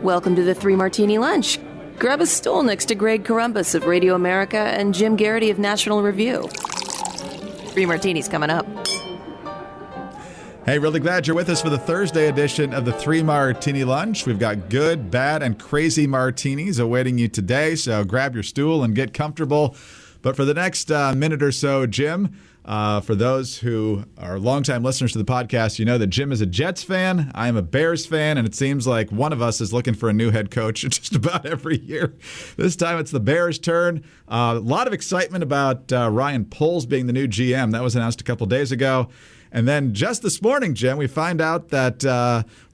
Welcome to the Three Martini Lunch. Grab a stool next to Greg Columbus of Radio America and Jim Garrity of National Review. Three martinis coming up. Hey, really glad you're with us for the Thursday edition of the Three Martini Lunch. We've got good, bad, and crazy martinis awaiting you today, so grab your stool and get comfortable. But for the next minute or so, Jim, for those who are longtime listeners to the podcast, you know that Jim is a Jets fan. I am a Bears fan, and it seems like one of us is looking for a new head coach just about every year. This time it's the Bears' turn. A lot of excitement about Ryan Poles being the new GM. That was announced a couple days ago. And then just this morning, Jim, we find out that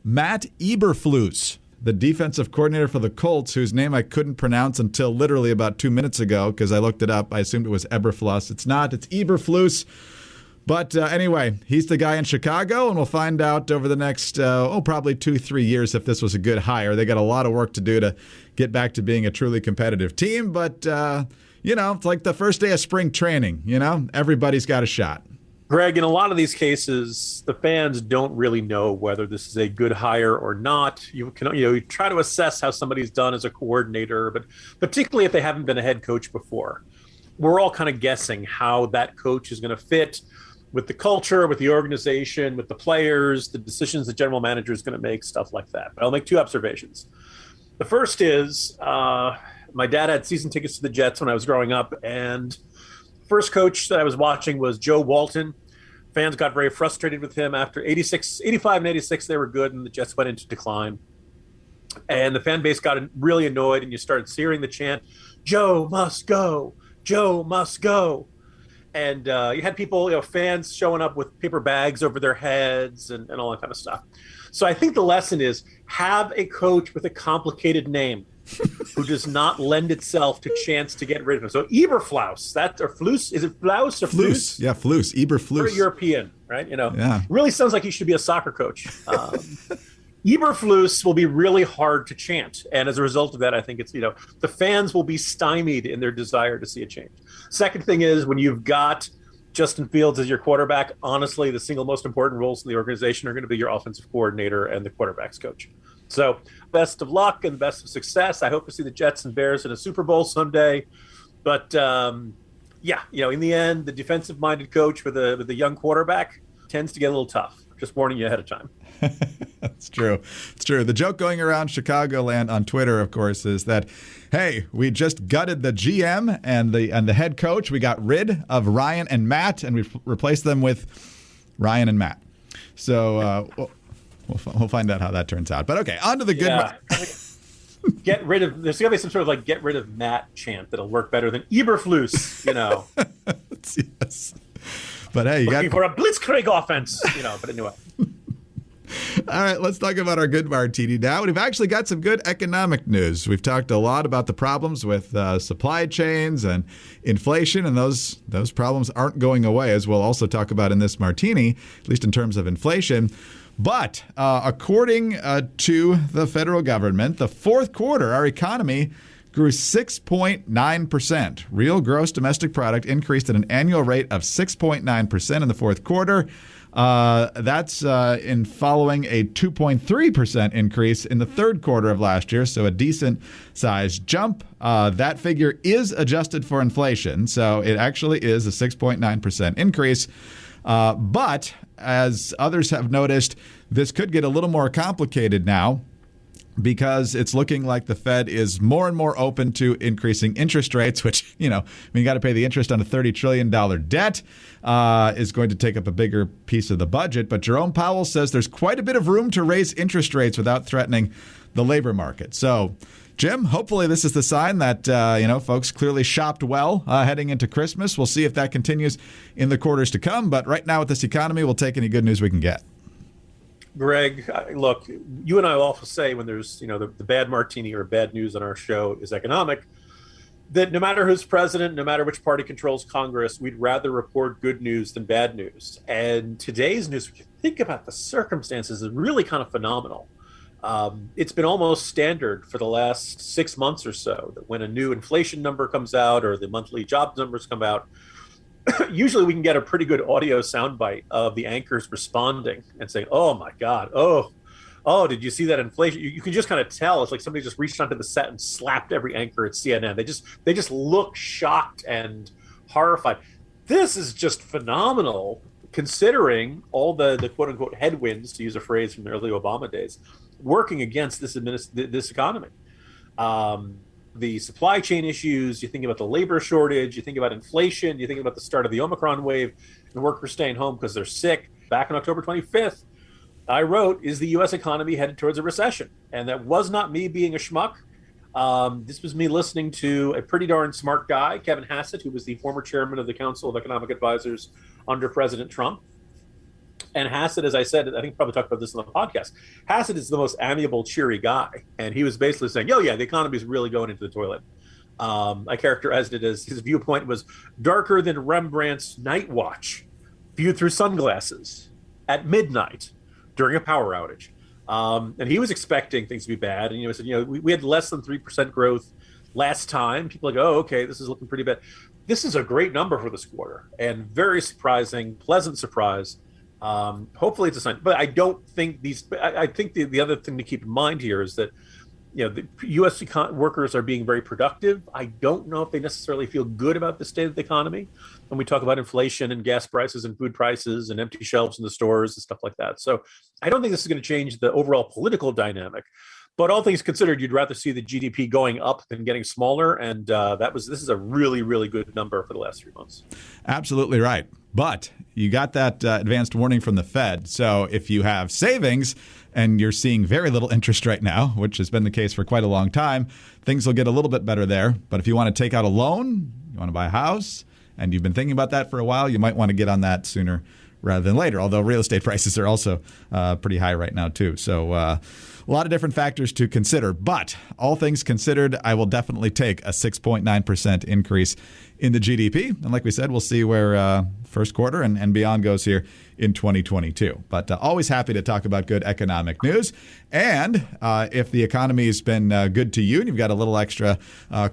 Matt Eberflus, the defensive coordinator for the Colts, whose name I couldn't pronounce until literally about 2 minutes ago because I looked it up. I assumed it was Eberflus. It's not. It's Eberflus. But anyway, he's the guy in Chicago, and we'll find out over the next, probably 2-3 years if this was a good hire. They got a lot of work to do to get back to being a truly competitive team. But, it's like the first day of spring training. Everybody's got a shot. Greg, in a lot of these cases, the fans don't really know whether this is a good hire or not. You try to assess how somebody's done as a coordinator, but particularly if they haven't been a head coach before. We're all kind of guessing how that coach is going to fit with the culture, with the organization, with the players, the decisions the general manager is going to make, stuff like that. But I'll make two observations. The first is my dad had season tickets to the Jets when I was growing up, and first coach that I was watching was Joe Walton. Fans got very frustrated with him after 85 and 86. They were good, and the Jets went into decline. And the fan base got really annoyed, and you started hearing the chant, "Joe must go, Joe must go." And you had people, fans showing up with paper bags over their heads and all that kind of stuff. So I think the lesson is have a coach with a complicated name who does not lend itself to chance to get rid of him. So Eberflus, or Flus, is it Flaus or Flus? Yeah, Flus, Eberflus. Very European, right? Yeah. Really sounds like he should be a soccer coach. Eberflus will be really hard to chant. And as a result of that, I think it's, the fans will be stymied in their desire to see a change. Second thing is when you've got Justin Fields as your quarterback, honestly, the single most important roles in the organization are going to be your offensive coordinator and the quarterback's coach. So best of luck and best of success. I hope to see the Jets and Bears in a Super Bowl someday. But in the end, the defensive-minded coach with a young quarterback tends to get a little tough. Just warning you ahead of time. That's true. It's true. The joke going around Chicagoland on Twitter, of course, is that, hey, we just gutted the GM and the head coach. We got rid of Ryan and Matt, and we replaced them with Ryan and Matt. So we'll find out how that turns out. But okay, on to the good. There's got to be some sort of get rid of Matt chant that'll work better than Eberflus, Yes. But hey, you got for a blitzkrieg offense, But anyway. All right, let's talk about our good martini now. We've actually got some good economic news. We've talked a lot about the problems with supply chains and inflation, and those problems aren't going away, as we'll also talk about in this martini, at least in terms of inflation. But according to the federal government, the fourth quarter, our economy grew 6.9%. Real gross domestic product increased at an annual rate of 6.9% in the fourth quarter. That's in following a 2.3% increase in the third quarter of last year, so a decent-sized jump. That figure is adjusted for inflation, so it actually is a 6.9% increase. But as others have noticed, this could get a little more complicated now, because it's looking like the Fed is more and more open to increasing interest rates, which, you got to pay the interest on a $30 trillion debt, is going to take up a bigger piece of the budget. But Jerome Powell says there's quite a bit of room to raise interest rates without threatening the labor market. So, Jim, hopefully this is the sign that, folks clearly shopped well heading into Christmas. We'll see if that continues in the quarters to come. But right now with this economy, we'll take any good news we can get. Greg, look, you and I will also say when there's, the bad martini or bad news on our show is economic, that no matter who's president, no matter which party controls Congress, we'd rather report good news than bad news. And today's news, if you think about the circumstances, is really kind of phenomenal. It's been almost standard for the last 6 months or so that when a new inflation number comes out or the monthly job numbers come out, usually we can get a pretty good audio soundbite of the anchors responding and saying, "Oh my God, oh, did you see that inflation? You can just kind of tell. It's like somebody just reached onto the set and slapped every anchor at CNN. They just look shocked and horrified. This is just phenomenal, considering all the quote unquote headwinds, to use a phrase from the early Obama days, working against this economy. The supply chain issues, you think about the labor shortage, you think about inflation, you think about the start of the Omicron wave, and workers staying home because they're sick. Back on October 25th, I wrote, is the U.S. economy headed towards a recession? And that was not me being a schmuck. This was me listening to a pretty darn smart guy, Kevin Hassett, who was the former chairman of the Council of Economic Advisors under President Trump. And Hassett, as I said, I think I probably talked about this on the podcast, Hassett is the most amiable, cheery guy. And he was basically saying, oh, yeah, the economy is really going into the toilet. I characterized it as his viewpoint was darker than Rembrandt's night watch, viewed through sunglasses at midnight during a power outage. And he was expecting things to be bad. And, he said, we had less than 3% growth last time. People are like, oh, okay, this is looking pretty bad. This is a great number for this quarter and very surprising, pleasant surprise. Hopefully it's a sign, but I don't think I think the other thing to keep in mind here is that, the U.S. workers are being very productive. I don't know if they necessarily feel good about the state of the economy. When we talk about inflation and gas prices and food prices and empty shelves in the stores and stuff like that. So I don't think this is going to change the overall political dynamic. But all things considered, you'd rather see the GDP going up than getting smaller. And this is a really, really good number for the last 3 months. Absolutely right. But you got that advanced warning from the Fed. So if you have savings and you're seeing very little interest right now, which has been the case for quite a long time, things will get a little bit better there. But if you want to take out a loan, you want to buy a house, and you've been thinking about that for a while, you might want to get on that sooner rather than later, although real estate prices are also pretty high right now, too. So a lot of different factors to consider. But all things considered, I will definitely take a 6.9% increase in the GDP. And like we said, we'll see where first quarter and beyond goes here in 2022. But always happy to talk about good economic news. And if the economy has been good to you and you've got a little extra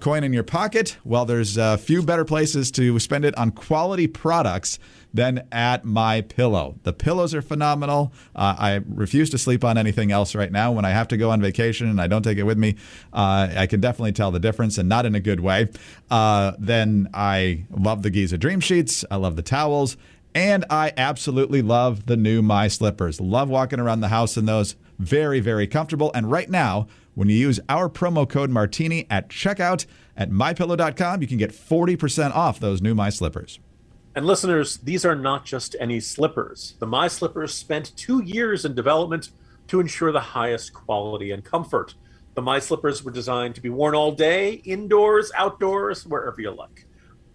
coin in your pocket, well, there's a few better places to spend it on quality products than at MyPillow. The pillows are phenomenal. I refuse to sleep on anything else right now. When I have to go on vacation and I don't take it with me, I can definitely tell the difference, and not in a good way. Then I love the Giza Dream Sheets. I love the towels. And I absolutely love the new My Slippers. Love walking around the house in those. Very, very comfortable. And right now, when you use our promo code Martini at checkout at MyPillow.com, you can get 40% off those new My Slippers. And listeners, these are not just any slippers. The My Slippers spent 2 years in development to ensure the highest quality and comfort. The My Slippers were designed to be worn all day, indoors, outdoors, wherever you like.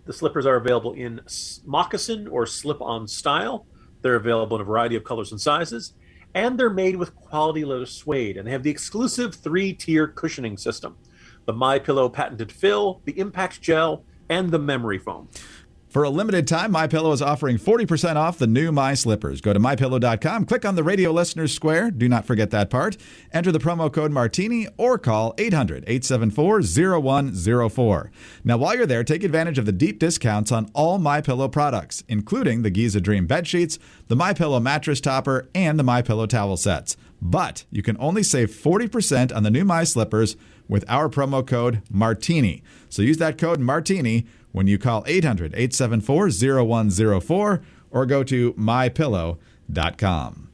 The slippers are available in moccasin or slip-on style. They're available in a variety of colors and sizes. And they're made with quality leather suede. And they have the exclusive 3-tier cushioning system. The MyPillow patented fill, the impact gel, and the memory foam. For a limited time, MyPillow is offering 40% off the new My Slippers. Go to MyPillow.com, click on the radio listeners square. Do not forget that part. Enter the promo code Martini or call 800-874-0104. Now, while you're there, take advantage of the deep discounts on all MyPillow products, including the Giza Dream bed sheets, the MyPillow mattress topper, and the MyPillow towel sets. But you can only save 40% on the new My Slippers with our promo code Martini. So use that code Martini when you call 800-874-0104 or go to mypillow.com.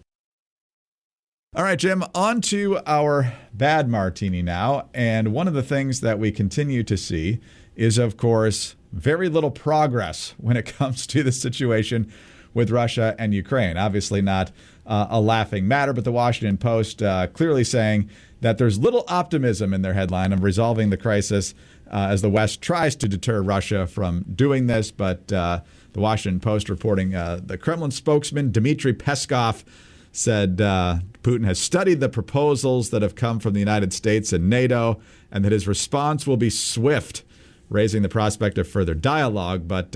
All right, Jim, on to our bad martini now. And one of the things that we continue to see is, of course, very little progress when it comes to the situation with Russia and Ukraine. Obviously not a laughing matter, but the Washington Post clearly saying that there's little optimism in their headline of resolving the crisis as the West tries to deter Russia from doing this. But the Washington Post reporting the Kremlin spokesman Dmitry Peskov said Putin has studied the proposals that have come from the United States and NATO and that his response will be swift, raising the prospect of further dialogue. But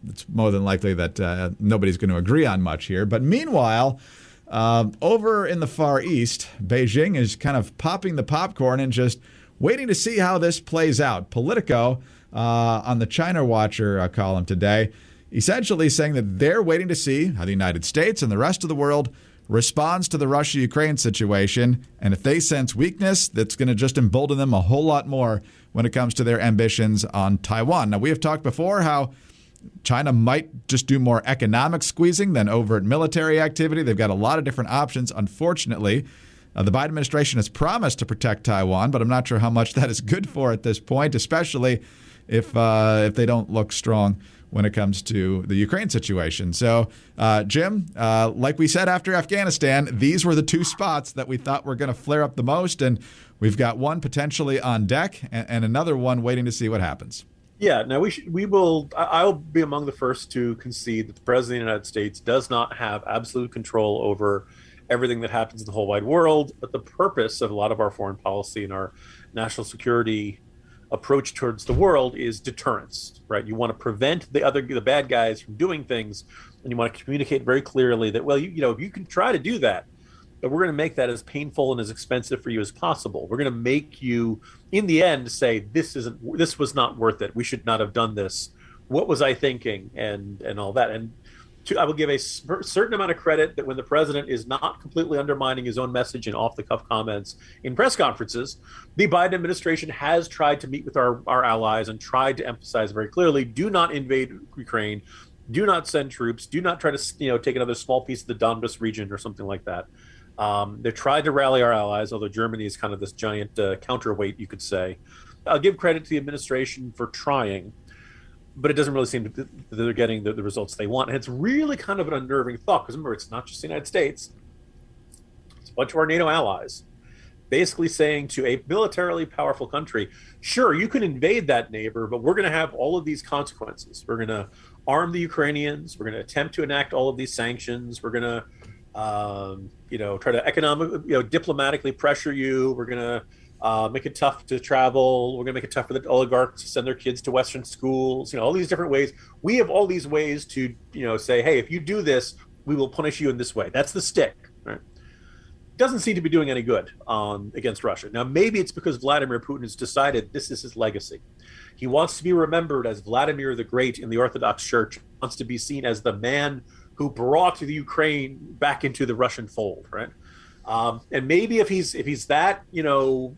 it's more than likely that nobody's going to agree on much here. But meanwhile, over in the Far East, Beijing is kind of popping the popcorn and just waiting to see how this plays out. Politico, on the China Watcher column today, essentially saying that they're waiting to see how the United States and the rest of the world responds to the Russia-Ukraine situation, and if they sense weakness, that's going to just embolden them a whole lot more when it comes to their ambitions on Taiwan. Now, we have talked before how China might just do more economic squeezing than overt military activity. They've got a lot of different options. Unfortunately, the Biden administration has promised to protect Taiwan, but I'm not sure how much that is good for at this point, especially if they don't look strong when it comes to the Ukraine situation. So, Jim, like we said after Afghanistan, these were the two spots that we thought were going to flare up the most, and we've got one potentially on deck and another one waiting to see what happens. Yeah, now I'll be among the first to concede that the President of the United States does not have absolute control over everything that happens in the whole wide world, but the purpose of a lot of our foreign policy and our national security approach towards the world is deterrence, right? You want to prevent the bad guys from doing things, and you want to communicate very clearly that, well, you can try to do that, but we're going to make that as painful and as expensive for you as possible. We're going to make you, in the end, say this was not worth it. We should not have done this. What was I thinking? And all that. And I will give a certain amount of credit that when the president is not completely undermining his own message in off-the-cuff comments in press conferences, the Biden administration has tried to meet with our allies and tried to emphasize very clearly, do not invade Ukraine, do not send troops, do not try to take another small piece of the Donbas region or something like that. They tried to rally our allies, although Germany is kind of this giant counterweight, you could say. I'll give credit to the administration for trying, but it doesn't really seem that they're getting the results they want. And it's really kind of an unnerving thought, because remember, it's not just the United States. It's a bunch of our NATO allies basically saying to a militarily powerful country, sure, you can invade that neighbor, but we're going to have all of these consequences. We're going to arm the Ukrainians. We're going to attempt to enact all of these sanctions. We're going to try to diplomatically pressure you. We're going to make it tough to travel. We're going to make it tough for the oligarchs to send their kids to Western schools. All these different ways. We have all these ways to, say, hey, if you do this, we will punish you in this way. That's the stick, right? Doesn't seem to be doing any good against Russia. Now, maybe it's because Vladimir Putin has decided this is his legacy. He wants to be remembered as Vladimir the Great in the Orthodox Church. He wants to be seen as the man who brought the Ukraine back into the Russian fold, right? And maybe if he's that,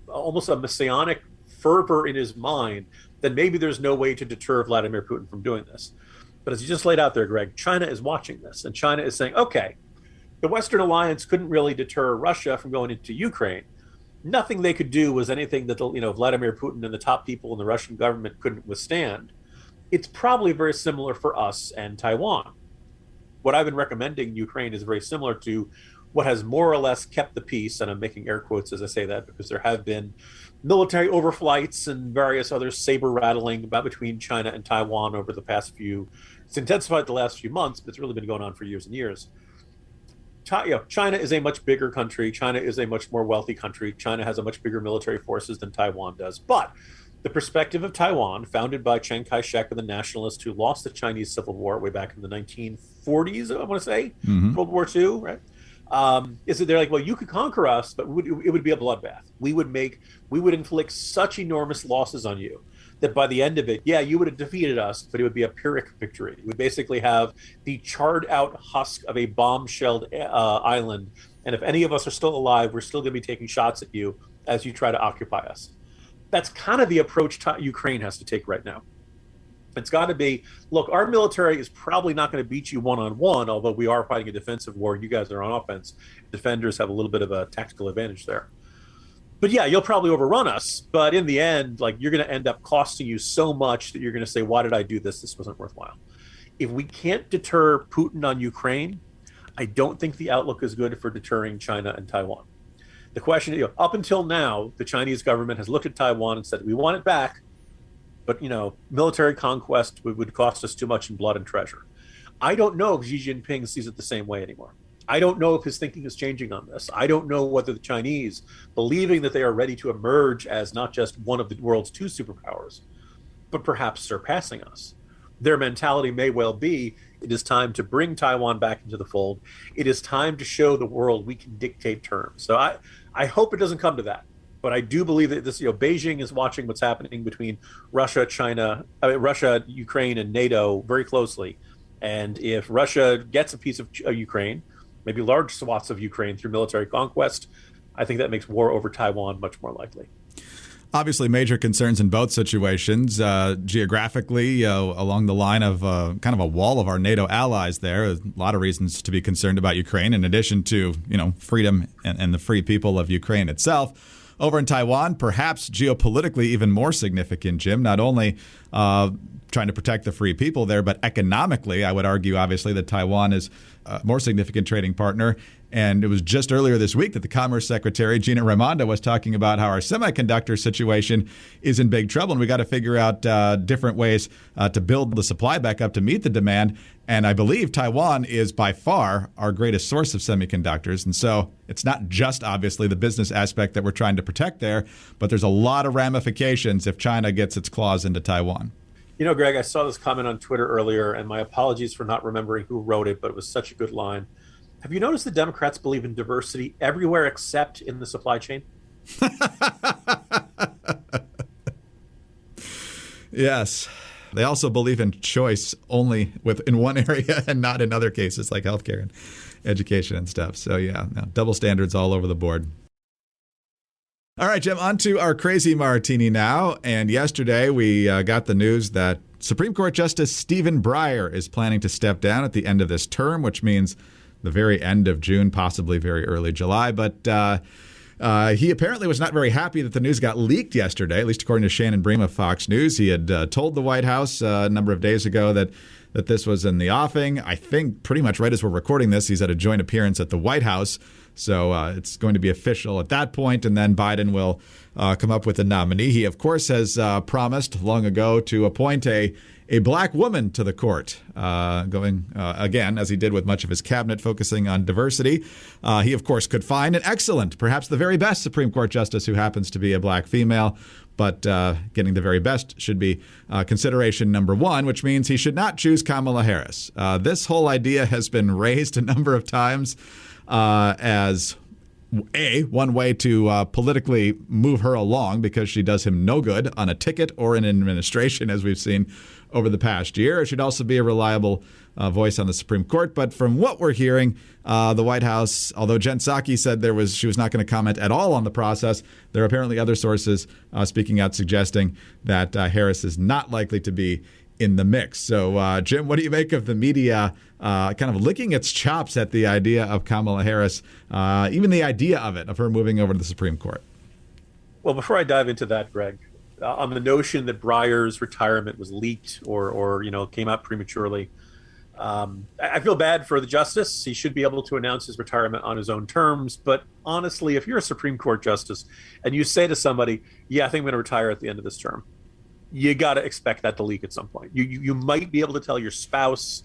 almost a messianic fervor in his mind, then maybe there's no way to deter Vladimir Putin from doing this. But as you just laid out there, Greg, China is watching this, and China is saying, okay, the Western alliance couldn't really deter Russia from going into Ukraine. Nothing they could do was anything that Vladimir Putin and the top people in the Russian government couldn't withstand. It's probably very similar for us and Taiwan. What I've been recommending Ukraine is very similar to what has more or less kept the peace, and I'm making air quotes as I say that because there have been military overflights and various other saber rattling between China and Taiwan over the past it's intensified the last few months, but it's really been going on for years and years. China is a much bigger country. China is a much more wealthy country. China has a much bigger military forces than Taiwan does. But the perspective of Taiwan, founded by Chiang Kai-shek and the nationalists who lost the Chinese Civil War way back in the 1940s, I want to say, World War II, right? Is that they're like, well, you could conquer us, but it would be a bloodbath. We would inflict such enormous losses on you that by the end of it, yeah, you would have defeated us, but it would be a Pyrrhic victory. We basically have the charred out husk of a bomb-shelled island, and if any of us are still alive, we're still going to be taking shots at you as you try to occupy us. That's kind of the approach Ukraine has to take right now. It's got to be, look, our military is probably not going to beat you one-on-one, although we are fighting a defensive war. You guys are on offense. Defenders have a little bit of a tactical advantage there. But yeah, you'll probably overrun us. But in the end, you're going to end up costing you so much that you're going to say, why did I do this? This wasn't worthwhile. If we can't deter Putin on Ukraine, I don't think the outlook is good for deterring China and Taiwan. The question, up until now, the Chinese government has looked at Taiwan and said, we want it back. But, military conquest would cost us too much in blood and treasure. I don't know if Xi Jinping sees it the same way anymore. I don't know if his thinking is changing on this. I don't know whether the Chinese, believing that they are ready to emerge as not just one of the world's two superpowers, but perhaps surpassing us. Their mentality may well be, it is time to bring Taiwan back into the fold. It is time to show the world we can dictate terms. So I hope it doesn't come to that. But I do believe that this, Beijing is watching what's happening between Russia, Ukraine, and NATO very closely. And if Russia gets a piece of Ukraine, maybe large swaths of Ukraine through military conquest, I think that makes war over Taiwan much more likely. Obviously, major concerns in both situations. Geographically, along the line of kind of a wall of our NATO allies there, a lot of reasons to be concerned about Ukraine, in addition to, freedom and the free people of Ukraine itself. Over in Taiwan, perhaps geopolitically even more significant, Jim, not only trying to protect the free people there, but economically, I would argue, obviously, that Taiwan is a more significant trading partner. And it was just earlier this week that the Commerce Secretary, Gina Raimondo, was talking about how our semiconductor situation is in big trouble. And we got to figure out different ways to build the supply back up to meet the demand. And I believe Taiwan is by far our greatest source of semiconductors. And so it's not just obviously the business aspect that we're trying to protect there, but there's a lot of ramifications if China gets its claws into Taiwan. Greg, I saw this comment on Twitter earlier, and my apologies for not remembering who wrote it, but it was such a good line. Have you noticed the Democrats believe in diversity everywhere except in the supply chain? Yes. They also believe in choice only in one area and not in other cases like healthcare and education and stuff. So, double standards all over the board. All right, Jim, on to our crazy martini now. And yesterday we got the news that Supreme Court Justice Stephen Breyer is planning to step down at the end of this term, which means the very end of June, possibly very early July. But he apparently was not very happy that the news got leaked yesterday, at least according to Shannon Bream of Fox News. He had told the White House a number of days ago that this was in the offing. I think pretty much right as we're recording this, he's at a joint appearance at the White House. So it's going to be official at that point, and then Biden will come up with a nominee. He, of course, has promised long ago to appoint a black woman to the court, going again, as he did with much of his cabinet, focusing on diversity. He, of course, could find an excellent, perhaps the very best Supreme Court justice who happens to be a black female. But getting the very best should be consideration number one, which means he should not choose Kamala Harris. This whole idea has been raised a number of times as one way to politically move her along because she does him no good on a ticket or in an administration, as we've seen over the past year. It should also be a reliable voice on the Supreme Court. But from what we're hearing, the White House, although Jen Psaki said she was not going to comment at all on the process, there are apparently other sources speaking out suggesting that Harris is not likely to be in the mix. So, Jim, what do you make of the media kind of licking its chops at the idea of Kamala Harris, even the idea of her moving over to the Supreme Court? Well, before I dive into that, Greg, on the notion that Breyer's retirement was leaked or came out prematurely, I feel bad for the justice. He should be able to announce his retirement on his own terms. But honestly, if you're a Supreme Court justice and you say to somebody, I think I'm going to retire at the end of this term, you got to expect that to leak at some point. You might be able to tell your spouse,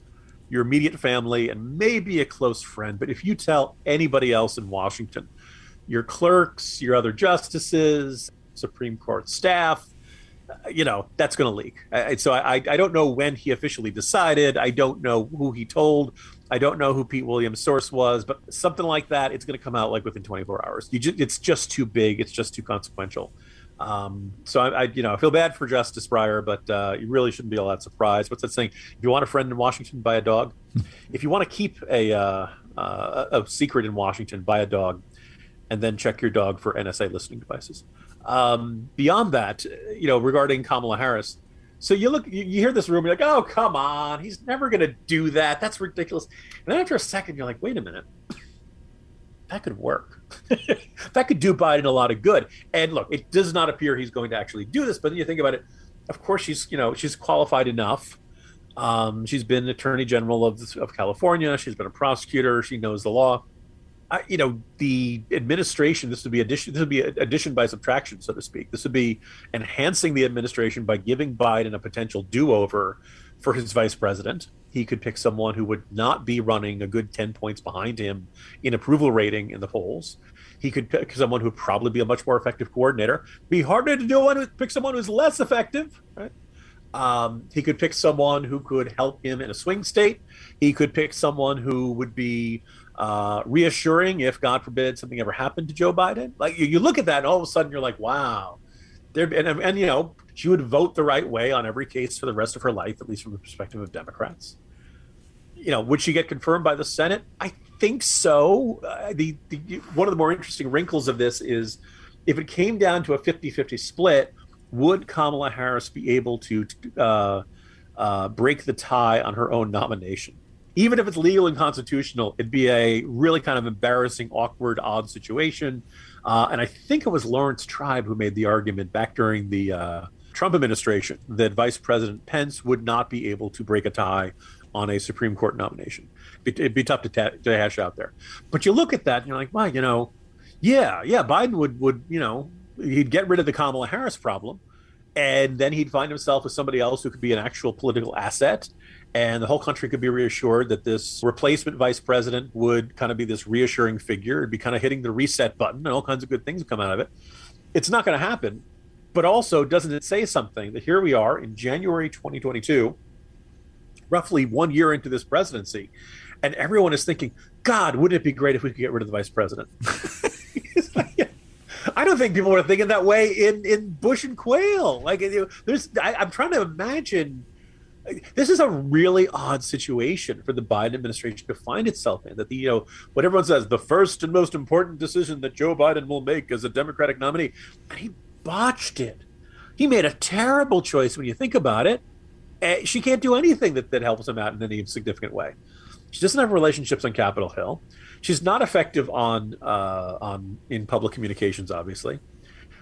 your immediate family, and maybe a close friend. But if you tell anybody else in Washington, your clerks, your other justices, Supreme Court staff, that's going to leak. So I don't know when he officially decided. I don't know who he told. I don't know who Pete Williams' source was, but something like that, it's going to come out like within 24 hours. It's just too big. It's just too consequential. So I feel bad for Justice Breyer, but you really shouldn't be all that surprised. What's that saying? If you want a friend in Washington, buy a dog. If you want to keep a secret in Washington, buy a dog, and then check your dog for NSA listening devices. Beyond that, regarding Kamala Harris, so you hear this rumor, you're like, oh, come on, he's never going to do that. That's ridiculous. And then after a second, you're like, wait a minute. That could work. That could do Biden a lot of good. And look, it does not appear he's going to actually do this. But then you think about it. Of course, she's qualified enough. She's been Attorney General of California. She's been a prosecutor. She knows the law. The administration. This would be addition by subtraction, so to speak. This would be enhancing the administration by giving Biden a potential do-over for his vice president. He could pick someone who would not be running a good 10 points behind him in approval rating in the polls. He could pick someone who would probably be a much more effective coordinator. Be harder to pick someone who's less effective, right? He could pick someone who could help him in a swing state. He could pick someone who would be reassuring if, God forbid, something ever happened to Joe Biden. Like you look at that, and all of a sudden you're like, wow. And she would vote the right way on every case for the rest of her life, at least from the perspective of Democrats. Would she get confirmed by the Senate? I think so. The one of the more interesting wrinkles of this is if it came down to a 50-50 split, would Kamala Harris be able to break the tie on her own nomination? Even if it's legal and constitutional, it'd be a really kind of embarrassing, awkward, odd situation. And I think it was Lawrence Tribe who made the argument back during the Trump administration that Vice President Pence would not be able to break a tie on a Supreme Court nomination. It'd be tough to hash out there. But you look at that and you're like, well, Biden would he'd get rid of the Kamala Harris problem, and then he'd find himself with somebody else who could be an actual political asset. And the whole country could be reassured that this replacement vice president would kind of be this reassuring figure. It'd be kind of hitting the reset button, and all kinds of good things would come out of it. It's not going to happen. But also, doesn't it say something that here we are in January 2022, roughly 1 year into this presidency, and everyone is thinking, God, wouldn't it be great if we could get rid of the vice president? I don't think people were thinking that way in Bush and Quayle. I'm trying to imagine. This is a really odd situation for the Biden administration to find itself in. That what everyone says, the first and most important decision that Joe Biden will make as a Democratic nominee, and he botched it. He made a terrible choice when you think about it. She can't do anything that helps him out in any significant way. She doesn't have relationships on Capitol Hill. She's not effective in public communications, obviously.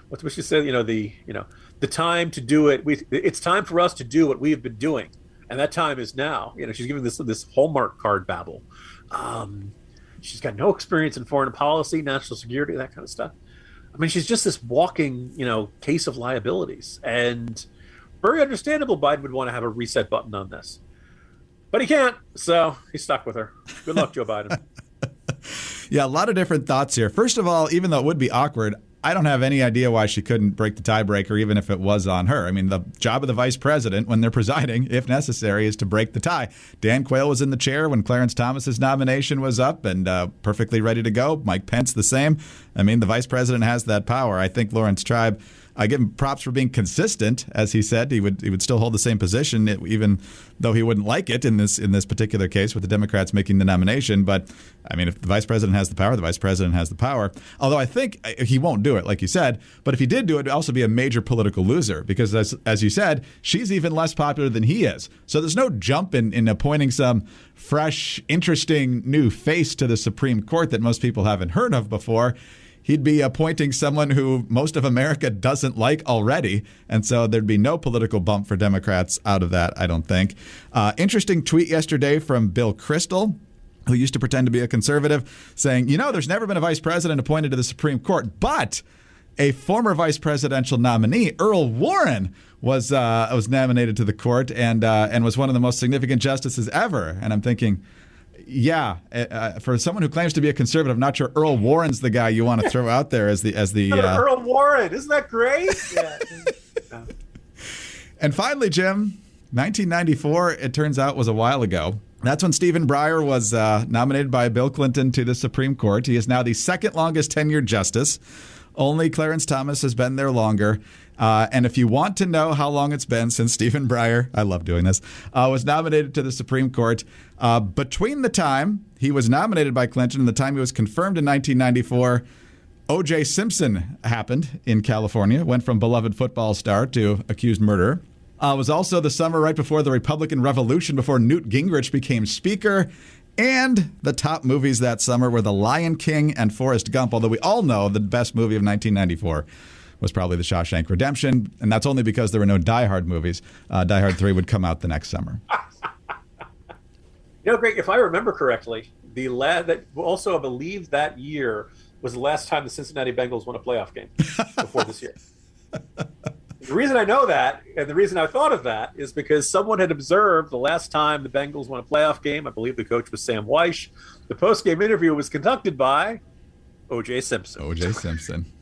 What's what she said? The time to do it. It's time for us to do what we have been doing, and that time is now. She's giving this Hallmark card babble. She's got no experience in foreign policy, national security, that kind of stuff. I mean, she's just this walking, case of liabilities, and very understandable. Biden would want to have a reset button on this, but he can't, so he's stuck with her. Good luck, Joe Biden. Yeah, a lot of different thoughts here. First of all, even though it would be awkward, I don't have any idea why she couldn't break the tiebreaker, even if it was on her. I mean, the job of the vice president when they're presiding, if necessary, is to break the tie. Dan Quayle was in the chair when Clarence Thomas's nomination was up and perfectly ready to go. Mike Pence, the same. I mean, the vice president has that power. I think Lawrence Tribe, I give him props for being consistent. As he said, he would still hold the same position, even though he wouldn't like it in this particular case with the Democrats making the nomination. But I mean, if the vice president has the power, the vice president has the power. Although I think he won't do it, like you said. But if he did do it, it'd also be a major political loser because, as you said, she's even less popular than he is. So there's no jump in appointing some fresh, interesting new face to the Supreme Court that most people haven't heard of before. He'd be appointing someone who most of America doesn't like already. And so there'd be no political bump for Democrats out of that, I don't think. Interesting tweet yesterday from Bill Kristol, who used to pretend to be a conservative, saying, there's never been a vice president appointed to the Supreme Court, but a former vice presidential nominee, Earl Warren, was nominated to the court and was one of the most significant justices ever. And I'm thinking, for someone who claims to be a conservative, I'm not sure Earl Warren's the guy you want to throw out there as the Earl Warren, isn't that great? Yeah. And finally, Jim, 1994, it turns out, was a while ago. That's when Stephen Breyer was nominated by Bill Clinton to the Supreme Court. He is now the second longest tenured justice. Only Clarence Thomas has been there longer. And if you want to know how long it's been since Stephen Breyer, I love doing this, was nominated to the Supreme Court, between the time he was nominated by Clinton and the time he was confirmed in 1994, O.J. Simpson happened in California, went from beloved football star to accused murderer. It was also the summer right before the Republican Revolution, before Newt Gingrich became Speaker. And the top movies that summer were The Lion King and Forrest Gump, although we all know the best movie of 1994 was probably The Shawshank Redemption, and that's only because there were no Die Hard movies. Die Hard 3 would come out the next summer. Greg, if I remember correctly, that also I believe that year was the last time the Cincinnati Bengals won a playoff game before this year. The reason I know that, and the reason I thought of that, is because someone had observed the last time the Bengals won a playoff game. I believe the coach was Sam Weish. The post-game interview was conducted by O.J. Simpson. O.J. Simpson.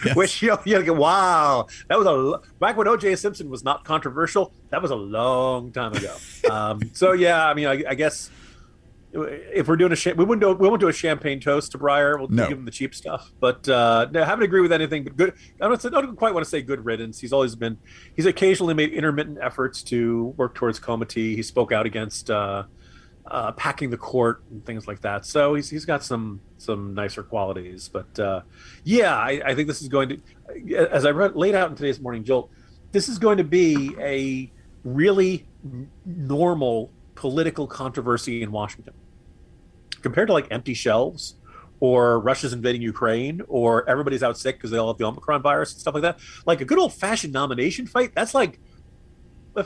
Yes. Which, you go, wow, that was back when O.J. Simpson was not controversial. That was a long time ago. I guess if we're doing we won't do a champagne toast to Breyer. We'll give him the cheap stuff. But I haven't agreed with anything. But good. I don't quite want to say good riddance. He's occasionally made intermittent efforts to work towards comity. He spoke out against packing the court and things like that. So he's got some nicer qualities. But yeah, I think this is going to, as I laid out in today's Morning Jolt, this is going to be a really normal political controversy in Washington compared to like empty shelves or Russia's invading Ukraine or everybody's out sick because they all have the Omicron virus and stuff like that. Like a good old fashioned nomination fight. That feels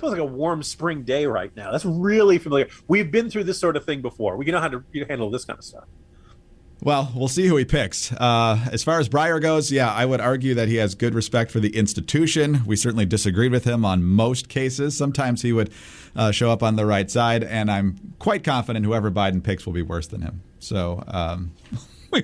like a warm spring day right now. That's really familiar. We've been through this sort of thing before. We know how to handle this kind of stuff. Well, we'll see who he picks. As far as Breyer goes, yeah, I would argue that he has good respect for the institution. We certainly disagreed with him on most cases. Sometimes he would show up on the right side, and I'm quite confident whoever Biden picks will be worse than him. So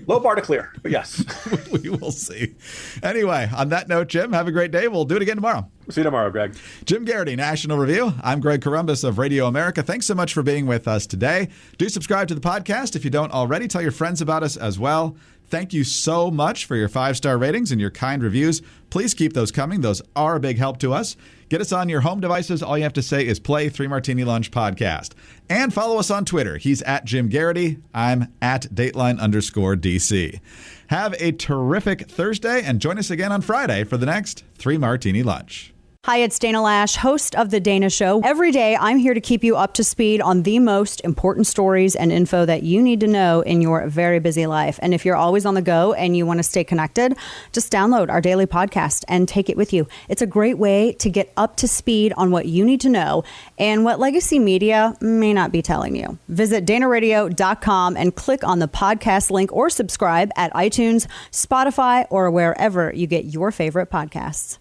low bar to clear, but yes. We will see. Anyway, on that note, Jim, have a great day. We'll do it again tomorrow. See you tomorrow, Greg. Jim Garrity, National Review. I'm Greg Corombos of Radio America. Thanks so much for being with us today. Do subscribe to the podcast if you don't already. Tell your friends about us as well. Thank you so much for your 5-star ratings and your kind reviews. Please keep those coming. Those are a big help to us. Get us on your home devices. All you have to say is play 3 Martini Lunch Podcast. And follow us on Twitter. He's at Jim Garrity. I'm at Dateline_DC. Have a terrific Thursday and join us again on Friday for the next 3 Martini Lunch. Hi, it's Dana Lash, host of The Dana Show. Every day, I'm here to keep you up to speed on the most important stories and info that you need to know in your very busy life. And if you're always on the go and you want to stay connected, just download our daily podcast and take it with you. It's a great way to get up to speed on what you need to know and what legacy media may not be telling you. Visit danaradio.com and click on the podcast link or subscribe at iTunes, Spotify, or wherever you get your favorite podcasts.